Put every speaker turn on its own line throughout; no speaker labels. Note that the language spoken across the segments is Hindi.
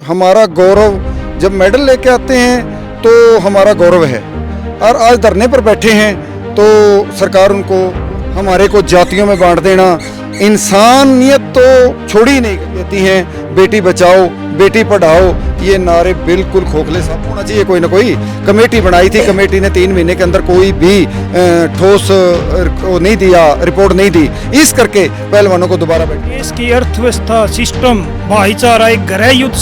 हमारा गौरव, जब मेडल लेके आते हैं तो हमारा गौरव है। और आज धरने पर बैठे हैं तो सरकार उनको, हमारे को जातियों में बांट देना, इंसानियत तो छोड़ ही नहीं देती हैं। बेटी बचाओ बेटी पढ़ाओ, ये नारे बिल्कुल खोखले साफ होना चाहिए। कोई ना कोई कमेटी बनाई थी, कमेटी ने 3 महीने के अंदर कोई भी ठोस नहीं दिया, रिपोर्ट नहीं दी। इस करके पहलवानों को दोबारा बैठे।
देश की अर्थव्यवस्था, सिस्टम, भाईचारा, एक गृह युद्ध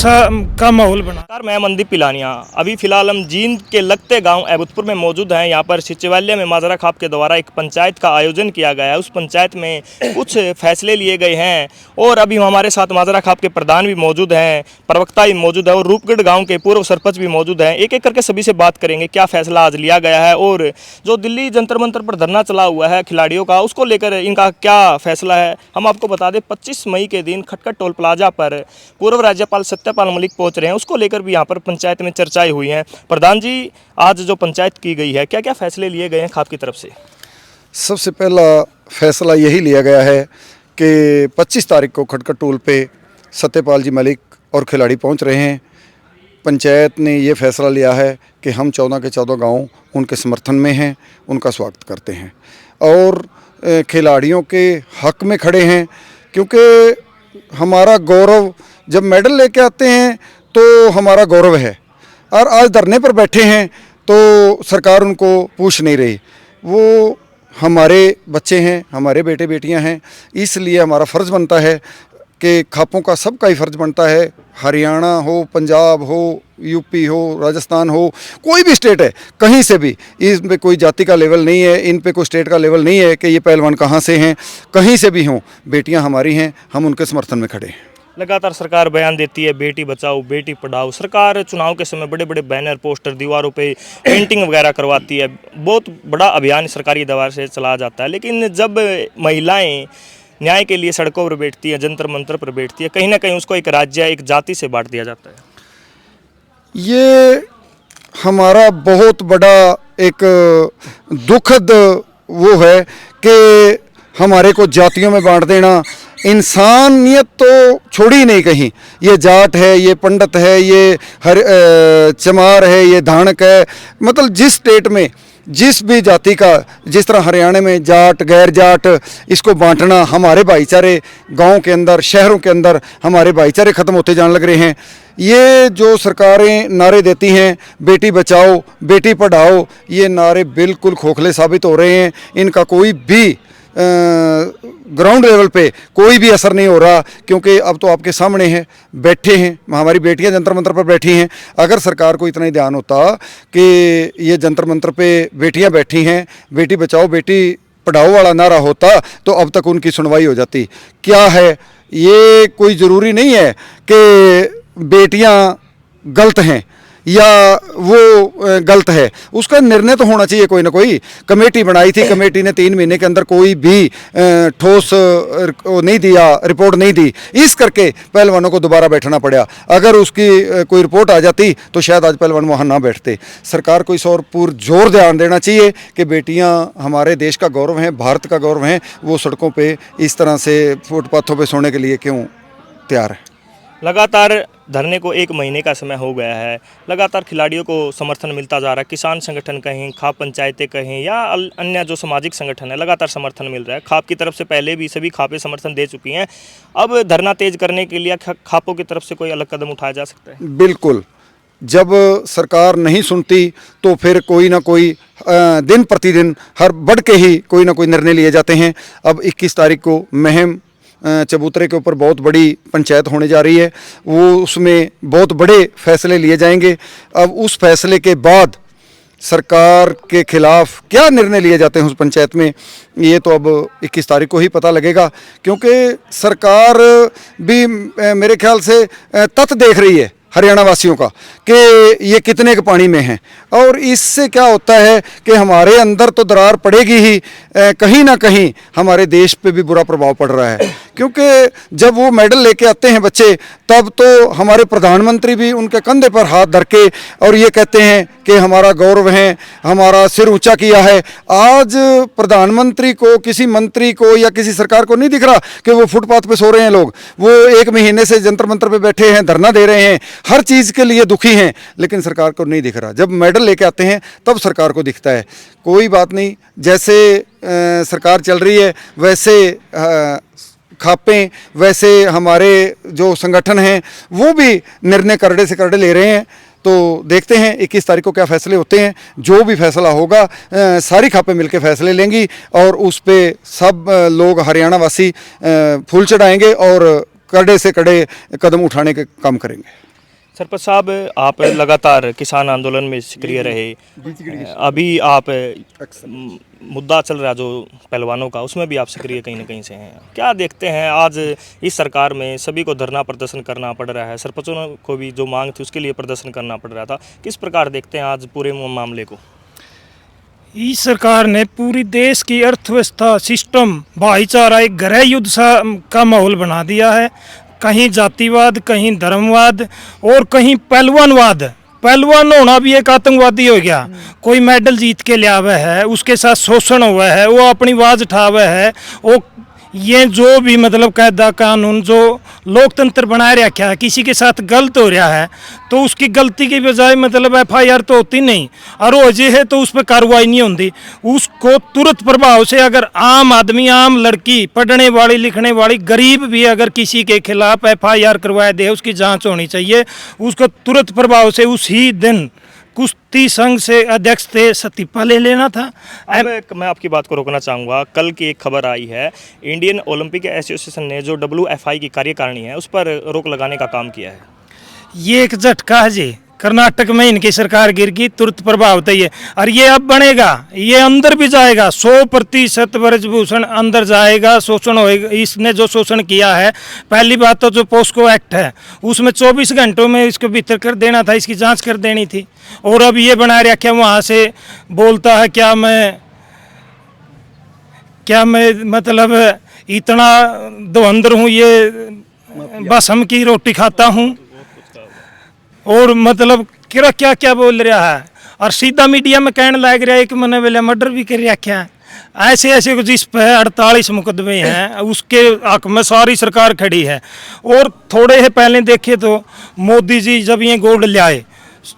का माहौल बना।
मैं मनदीप पिलानिया, अभी फिलहाल हम जींद के लगते गांव अहमदपुर में मौजूद हैं। यहाँ पर सचिवालय में माजरा खाप के द्वारा एक पंचायत का आयोजन किया गया है। उस पंचायत में कुछ फैसले लिए गए हैं और अभी हमारे साथ माजरा खाप के प्रधान भी मौजूद हैं, प्रवक्ता भी मौजूद है और रूपगढ़ गांव के पूर्व सरपंच भी मौजूद हैं। एक एक करके सभी से बात करेंगे क्या फैसला आज लिया गया है और जो दिल्ली जंतर मंतर पर धरना चला हुआ है खिलाड़ियों का, उसको लेकर इनका क्या फैसला है। हम आपको बता दें 25 मई के दिन खटखट टोल प्लाजा पर पूर्व राज्यपाल सत्यपाल मलिक पहुंच रहे हैं, उसको लेकर भी यहाँ पर पंचायत में चर्चाएं हुई हैं। प्रधान जी, आज जो पंचायत की गई है, क्या क्या फैसले लिए गए हैं खाप की तरफ से?
सबसे पहला फैसला यही लिया गया है कि 25 तारीख को खटखट टोल पे सत्यपाल जी मलिक और खिलाड़ी पहुंच रहे हैं। पंचायत ने ये फैसला लिया है कि हम 14 के 14 गांव उनके समर्थन में हैं, उनका स्वागत करते हैं और खिलाड़ियों के हक में खड़े हैं, क्योंकि हमारा गौरव, जब मेडल लेके आते हैं तो हमारा गौरव है। और आज धरने पर बैठे हैं तो सरकार उनको पूछ नहीं रही। वो हमारे बच्चे हैं, हमारे बेटे बेटियां हैं, इसलिए हमारा फ़र्ज़ बनता है कि खापों का सबका ही फ़र्ज़ बनता है, हरियाणा हो, पंजाब हो, यूपी हो, राजस्थान हो, कोई भी स्टेट है, कहीं से भी, इस पे कोई जाति का लेवल नहीं है, इन पे कोई स्टेट का लेवल नहीं है कि ये पहलवान कहाँ से हैं, कहीं से भी हों, बेटियां हमारी हैं, हम उनके समर्थन में खड़े हैं।
लगातार सरकार बयान देती है बेटी बचाओ बेटी पढ़ाओ। सरकार चुनाव के समय बड़े बड़े बैनर, पोस्टर, दीवारों पे पेंटिंग वगैरह करवाती है। बहुत बड़ा अभियान सरकारी दवार से चलाया जाता है, लेकिन जब महिलाएं न्याय के लिए सड़कों पर बैठती है, जंतर मंतर पर बैठती है, कहीं ना कहीं उसको एक राज्य, एक जाति से बांट दिया जाता है।
ये हमारा बहुत बड़ा एक दुखद वो है कि हमारे को जातियों में बांट देना, इंसानियत तो छोड़ ही नहीं कहीं। ये जाट है, ये पंडित है, ये चमार है, ये धानक है, मतलब जिस स्टेट में जिस भी जाति का, जिस तरह हरियाणा में जाट गैर जाट, इसको बांटना, हमारे भाईचारे गांव के अंदर, शहरों के अंदर हमारे भाईचारे ख़त्म होते जाने लग रहे हैं। ये जो सरकारें नारे देती हैं बेटी बचाओ बेटी पढ़ाओ, ये नारे बिल्कुल खोखले साबित हो रहे हैं। इनका कोई भी ग्राउंड लेवल पे कोई भी असर नहीं हो रहा, क्योंकि अब तो आपके सामने हैं, बैठे हैं, हमारी बेटियां जंतर मंतर पर बैठी हैं। अगर सरकार को इतना ही ध्यान होता कि ये जंतर मंतर पे बेटियां बैठी हैं, बेटी बचाओ बेटी पढ़ाओ वाला नारा होता, तो अब तक उनकी सुनवाई हो जाती। क्या है, ये कोई ज़रूरी नहीं है कि बेटियां गलत हैं या वो गलत है, उसका निर्णय तो होना चाहिए। कोई ना कोई कमेटी बनाई थी, कमेटी ने 3 महीने के अंदर कोई भी ठोस नहीं दिया, रिपोर्ट नहीं दी। इस करके पहलवानों को दोबारा बैठना पड़ा। अगर उसकी कोई रिपोर्ट आ जाती तो शायद आज पहलवान वहाँ ना बैठते। सरकार को इस और जोर ध्यान देना चाहिए कि बेटियाँ हमारे देश का गौरव हैं, भारत का गौरव हैं, वो सड़कों पर इस तरह से फुटपाथों पर सोने के लिए क्यों तैयार है।
लगातार धरने को 1 महीने का समय हो गया है, लगातार खिलाड़ियों को समर्थन मिलता जा रहा है। किसान संगठन कहें, खाप पंचायतें कहें या अन्य जो सामाजिक संगठन है, लगातार समर्थन मिल रहा है। खाप की तरफ से पहले भी सभी खापें समर्थन दे चुकी हैं। अब धरना तेज करने के लिए खापों की तरफ से कोई अलग कदम उठाया जा सकता है?
बिल्कुल, जब सरकार नहीं सुनती तो फिर कोई ना कोई दिन प्रतिदिन हर बढ़ के ही कोई ना कोई निर्णय लिए जाते हैं। अब 21 तारीख को महम चबूतरे के ऊपर बहुत बड़ी पंचायत होने जा रही है, वो उसमें बहुत बड़े फैसले लिए जाएंगे। अब उस फैसले के बाद सरकार के खिलाफ क्या निर्णय लिए जाते हैं उस पंचायत में, ये तो अब 21 तारीख को ही पता लगेगा, क्योंकि सरकार भी मेरे ख्याल से तथ्य देख रही है हरियाणा वासियों का कि ये कितने के पानी में हैं। और इससे क्या होता है कि हमारे अंदर तो दरार पड़ेगी ही, कहीं ना कहीं हमारे देश पे भी बुरा प्रभाव पड़ रहा है, क्योंकि जब वो मेडल लेके आते हैं बच्चे, तब तो हमारे प्रधानमंत्री भी उनके कंधे पर हाथ धर के और ये कहते हैं कि हमारा गौरव है, हमारा सिर ऊंचा किया है। आज प्रधानमंत्री को, किसी मंत्री को या किसी सरकार को नहीं दिख रहा कि वो फुटपाथ पे सो रहे हैं लोग, वो 1 महीने से जंतर मंतर पे बैठे हैं, धरना दे रहे हैं, हर चीज़ के लिए दुखी हैं, लेकिन सरकार को नहीं दिख रहा। जब मेडल लेके आते हैं तब सरकार को दिखता है। कोई बात नहीं, जैसे सरकार चल रही है वैसे खापें, वैसे हमारे जो संगठन हैं वो भी निर्णय करड़े से करड़े ले रहे हैं। तो देखते हैं 21 तारीख को क्या फैसले होते हैं। जो भी फैसला होगा सारी खापें मिलकर फैसले लेंगी और उस पे सब लोग हरियाणा वासी फूल चढ़ाएंगे और कड़े से कड़े कदम उठाने के काम करेंगे।
सरपंच साहब, आप लगातार किसान आंदोलन में सक्रिय रहे, अभी आप मुद्दा चल रहा जो पहलवानों का, उसमें भी आप सक्रिय कहीं ना कहीं से हैं। क्या देखते हैं आज इस सरकार में सभी को धरना प्रदर्शन करना पड़ रहा है, सरपंचों को भी जो मांग थी उसके लिए प्रदर्शन करना पड़ रहा था, किस प्रकार देखते हैं आज पूरे मामले को?
इस सरकार ने पूरी देश की अर्थव्यवस्था, सिस्टम, भाईचारा, एक गृह युद्ध का माहौल बना दिया है। कहीं जातिवाद, कहीं धर्मवाद और कहीं पहलवानवाद। पहलवान होना भी एक आतंकवादी हो गया। कोई मेडल जीत के लिया हुआ है, उसके साथ शोषण हुआ है, वो अपनी आवाज उठा हुआ है। वो ये जो भी मतलब कायदा कानून जो लोकतंत्र बनाए रखा है, किसी के साथ गलत हो रहा है तो उसकी गलती की बजाय मतलब FIR तो होती नहीं, और हो जे है तो उस पर कार्रवाई नहीं होती। उसको तुरंत प्रभाव से अगर आम आदमी, आम लड़की, पढ़ने वाली, लिखने वाली, गरीब भी अगर किसी के खिलाफ FIR करवाए दे, उसकी जांच होनी चाहिए। उसको तुरंत प्रभाव से उसी दिन कुश्ती संघ से अध्यक्ष थे इस्तीफा ले लेना था।
अब मैं आपकी बात को रोकना चाहूँगा। कल की एक खबर आई है, इंडियन ओलंपिक एसोसिएशन ने जो WFI की कार्यकारिणी है उस पर रोक लगाने का काम किया है।
ये एक झटका है जी, कर्नाटक में इनकी सरकार गिर गई, तुरंत प्रभाव था ये। और ये अब बनेगा, ये अंदर भी जाएगा, 100% ब्रजभूषण अंदर जाएगा, शोषण होएगा। इसने जो शोषण किया है, पहली बात तो जो पोस्को एक्ट है उसमें 24 घंटों में इसको भीतर कर देना था, इसकी जांच कर देनी थी। और अब ये बना रखा वहाँ से बोलता है क्या मैं मतलब इतना धुरंधर हूँ, ये बसम की रोटी खाता हूँ, और मतलब क्या क्या क्या बोल रहा है। और सीधा मीडिया में कहने लग रहा है कि मैंने वेले मर्डर भी कर रखा है। ऐसे ऐसे जिस पे 48 मुकदमे हैं, उसके हक में सारी सरकार खड़ी है। और थोड़े ही पहले देखे तो मोदी जी जब ये गोल्ड ले आए,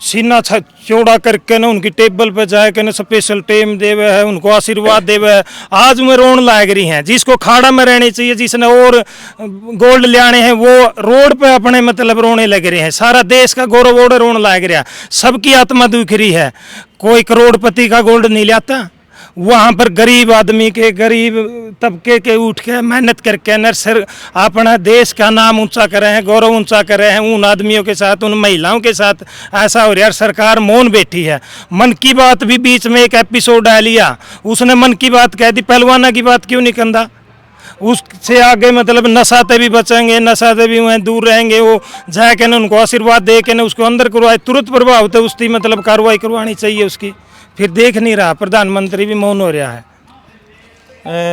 सीना चौड़ा करके ना उनकी टेबल पे जाए के ना स्पेशल टेम देवे है, उनको आशीर्वाद देवे है। आज में रोन लाग रही हैं, जिसको खाड़ा में रहनी चाहिए, जिसने और गोल्ड ले आने हैं, वो रोड पे अपने मतलब रोने लग रहे हैं। सारा देश का गौरव ओढ़ रोन लाग रहा, सबकी आत्मा दुख रही है। कोई करोड़पति का गोल्ड नहीं लाता, वहाँ पर गरीब आदमी के, गरीब तबके के उठ के मेहनत करके नर्सर अपना देश का नाम ऊंचा कर रहे हैं, गौरव ऊंचा कर रहे हैं। उन आदमियों के साथ, उन महिलाओं के साथ ऐसा हो रहा है। सरकार मौन बैठी है। मन की बात भी बीच में एक एपिसोड डाल लिया, उसने मन की बात कह दी, पहलवाना की बात क्यों नहीं कंधा? उससे आगे मतलब नशा से भी बचेंगे, नशा से भी वहीं दूर रहेंगे। वो जाके न उनको आशीर्वाद दे के न उसको अंदर करवाए, तुरंत प्रभाव तो उसकी मतलब कार्रवाई करवानी चाहिए उसकी। फिर देख नहीं रहा, प्रधानमंत्री भी मौन हो रहा है।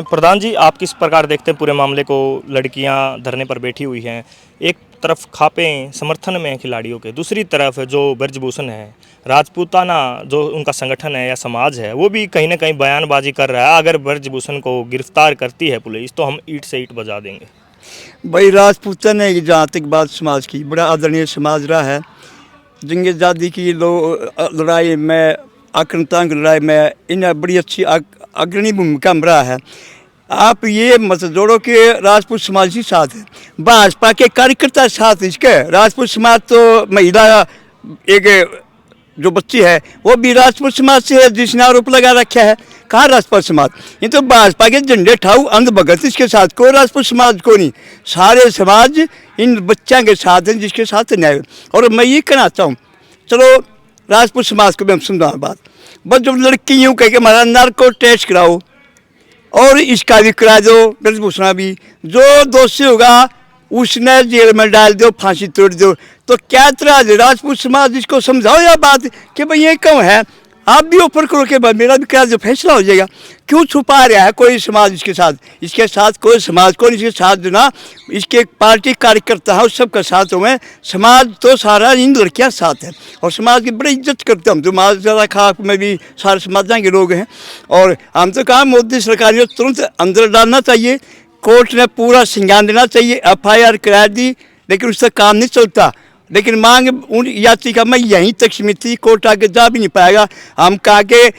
प्रधान जी, आप किस प्रकार देखते हैं पूरे मामले को? लड़कियां धरने पर बैठी हुई हैं, एक तरफ खापें समर्थन में हैं खिलाड़ियों के, दूसरी तरफ जो ब्रजभूषण है, राजपूताना जो उनका संगठन है या समाज है, वो भी कहीं ना कहीं बयानबाजी कर रहा है, अगर ब्रजभूषण को गिरफ्तार करती है पुलिस तो हम ईंट से ईंट बजा देंगे।
भाई राजपूताना है जहाँ तक बात समाज की, बड़ा आदरणीय समाज रहा है। जंग आज़ादी की लड़ाई में, आक्रांताओं की लड़ाई में इन्हें बड़ी अच्छी अग्रणी भूमिका में रहा है। आप ये मत जोड़ो कि राजपूत समाज ही साथ है, भाजपा के कार्यकर्ता साथ इसके। राजपूत समाज तो महिला एक जो बच्ची है वो भी राजपूत समाज से है, जिसने आरोप लगा रखा है। कहाँ राजपूत समाज? ये तो भाजपा के झंडे ठाऊ अंध भगत इसके साथ, को राजपूत समाज को नहीं, सारे समाज इन बच्चों के साथ हैं जिसके साथ न्याय। और मैं ये कहना चाहूँ, चलो राजपूत समाज को भी हम समझा बात, बस जब लड़की यूँ कह के हमारा नार्को टेस्ट कराओ और इसका भी करा दो, ब्रजभूषण भी, जो दोषी होगा उसने जेल में डाल दो, फांसी तोड़ दो। तो क्या तरह राजपूत समाज इसको समझाओ यह बात कि भाई ये क्यों है। आप भी ऑफर करो कि भाई मेरा भी क्या जो फैसला हो जाएगा। क्यों छुपा रहा है कोई समाज इसके साथ कोई समाज को इसके साथ जो ना इसके पार्टी कार्यकर्ता है उस सबका साथ में समाज तो सारा इन लड़कियाँ साथ है और समाज की बड़ी इज्जत करते हम। तो माजरा खाप में भी सारे समाजा के लोग हैं और हम तो कहा मोदी सरकार को तुरंत अंदर डालना चाहिए। कोर्ट ने पूरा संज्ञान देना चाहिए, FIR करा दी लेकिन उससे काम नहीं चलता। लेकिन मांग उन याचिका में यहीं तक सीमित थी, कोर्ट आगे जा भी नहीं पाएगा। हम कहा कि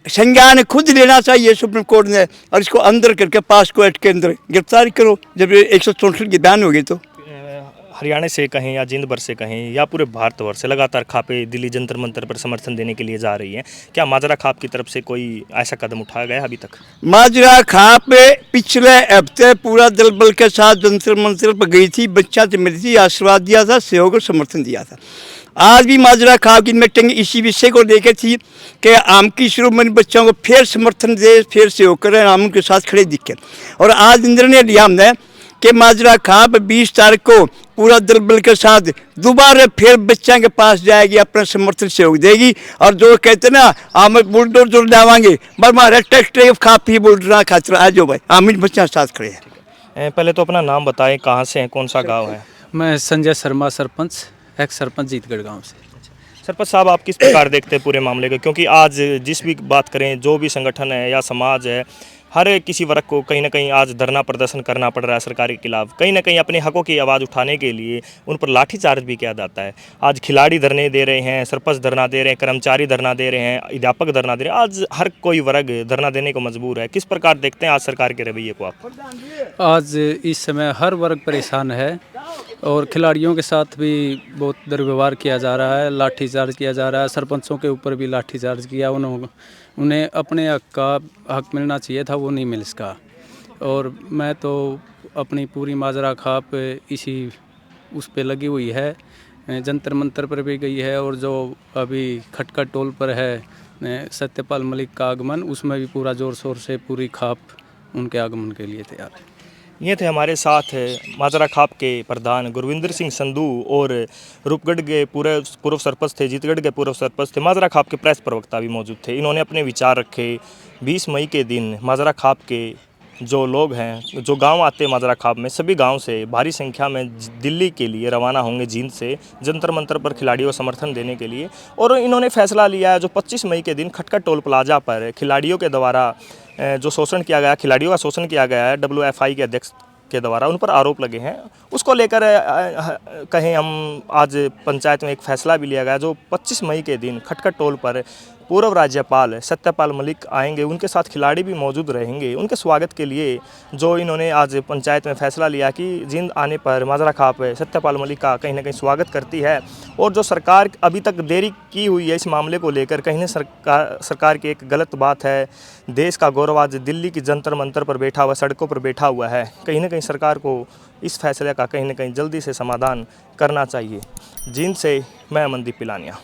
संज्ञान खुद लेना चाहिए सुप्रीम कोर्ट ने और इसको अंदर करके पास्को एक्ट के अंदर गिरफ्तारी करो जब 164 की बैन हो गई। तो
हरियाणा से कहें या जिंद भर से कहें या पूरे भारतवर्ष से लगातार खापें दिल्ली जंतर मंतर पर समर्थन देने के लिए जा रही हैं। क्या माजरा खाप की तरफ से कोई ऐसा कदम उठाया गया अभी तक?
माजरा खाप पिछले हफ्ते पूरा दल बल के साथ जंतर मंतर पर गई थी, बच्चा से मिली थी, आशीर्वाद दिया था, सहयोग और समर्थन दिया था। आज भी माजरा खाप की मीटिंग इसी विषय को लेकर थी कि आम की शिरोमणि बच्चों को फिर समर्थन दे, फिर सहयोग करें, हम उनके साथ खड़े दिखे। और आज निर्णय लिया हमने कि माजरा खाप 20 तारीख को पूरा दल बल के साथ दोबारा फिर बच्चों के पास जाएगी, अपना समर्थन सहयोग देगी। और जो कहते ना हम बुलडोजर लावांगे हमारे ट्रैक्टर खाप ही बुलडोजर खातर आ जाओ भाई, हम इन बच्चों के साथ खड़े हैं।
पहले तो अपना नाम बताएं, कहाँ से हैं, कौन सा गाँव है?
मैं संजय शर्मा, सरपंच, एक्स सरपंच जीतगढ़ गांव से।
सरपंच साहब, आप किस प्रकार देखते हैं पूरे मामले को? क्योंकि आज जिस भी बात करें, जो भी संगठन है या समाज है, हर किसी वर्ग को कहीं ना कहीं आज धरना प्रदर्शन करना पड़ रहा है सरकार के खिलाफ। कहीं ना कहीं अपने हकों की आवाज़ उठाने के लिए उन पर लाठीचार्ज भी किया जाता है। आज खिलाड़ी धरने दे रहे हैं, सरपंच धरना दे रहे हैं, कर्मचारी धरना दे रहे हैं, अध्यापक धरना दे रहे हैं। आज हर कोई वर्ग धरना देने को मजबूर है। किस प्रकार देखते हैं आज सरकार के रवैये को आप?
आज इस समय हर वर्ग परेशान है और खिलाड़ियों के साथ भी बहुत दुर्व्यवहार किया जा रहा है, लाठीचार्ज किया जा रहा है। सरपंचों के ऊपर भी लाठीचार्ज किया, उन्हें अपने हक मिलना चाहिए था, वो नहीं मिल सका। और मैं तो अपनी पूरी माजरा खाप इसी उस पे लगी हुई है, जंतर मंतर पर भी गई है और जो अभी खटका टोल पर है सत्यपाल मलिक का आगमन, उसमें भी पूरा ज़ोर शोर से पूरी खाप उनके आगमन के लिए तैयार है।
ये थे हमारे साथ माजरा खाप के प्रधान गुरविंदर सिंह संधू और रूपगढ़ के पूर्व सरपंच थे, जीतगढ़ के पूर्व सरपंच थे, माजरा खाप के प्रेस प्रवक्ता भी मौजूद थे। इन्होंने अपने विचार रखे। 20 मई के दिन माजरा खाप के जो लोग हैं, जो गांव आते हैं माजरा खाप में, सभी गांव से भारी संख्या में दिल्ली के लिए रवाना होंगे जींद से, जंतर मंतर पर खिलाड़ियों को समर्थन देने के लिए। और इन्होंने फैसला लिया है जो 25 मई के दिन खटका टोल प्लाजा पर खिलाड़ियों के द्वारा जो शोषण किया गया, खिलाड़ियों का शोषण किया गया है, WFI के अध्यक्ष के द्वारा उन पर आरोप लगे हैं, उसको लेकर कहें हम आज पंचायत में एक फैसला भी लिया गया जो 25 मई के दिन खटका टोल पर पूर्व राज्यपाल सत्यपाल मलिक आएंगे, उनके साथ खिलाड़ी भी मौजूद रहेंगे। उनके स्वागत के लिए जो इन्होंने आज पंचायत में फैसला लिया कि जींद आने पर माजरा खाप सत्यपाल मलिक का कहीं ना कहीं स्वागत करती है। और जो सरकार अभी तक देरी की हुई है इस मामले को लेकर, कहीं ना सरकार की एक गलत बात है। देश का गौरव आज दिल्ली की जंतर मंतर पर बैठा हुआ, सड़कों पर बैठा हुआ है। कहीं ना कहीं सरकार को इस फैसले का कहीं ना कहीं जल्दी से समाधान करना चाहिए। जींद से मैं अमनदीप पिलानिया।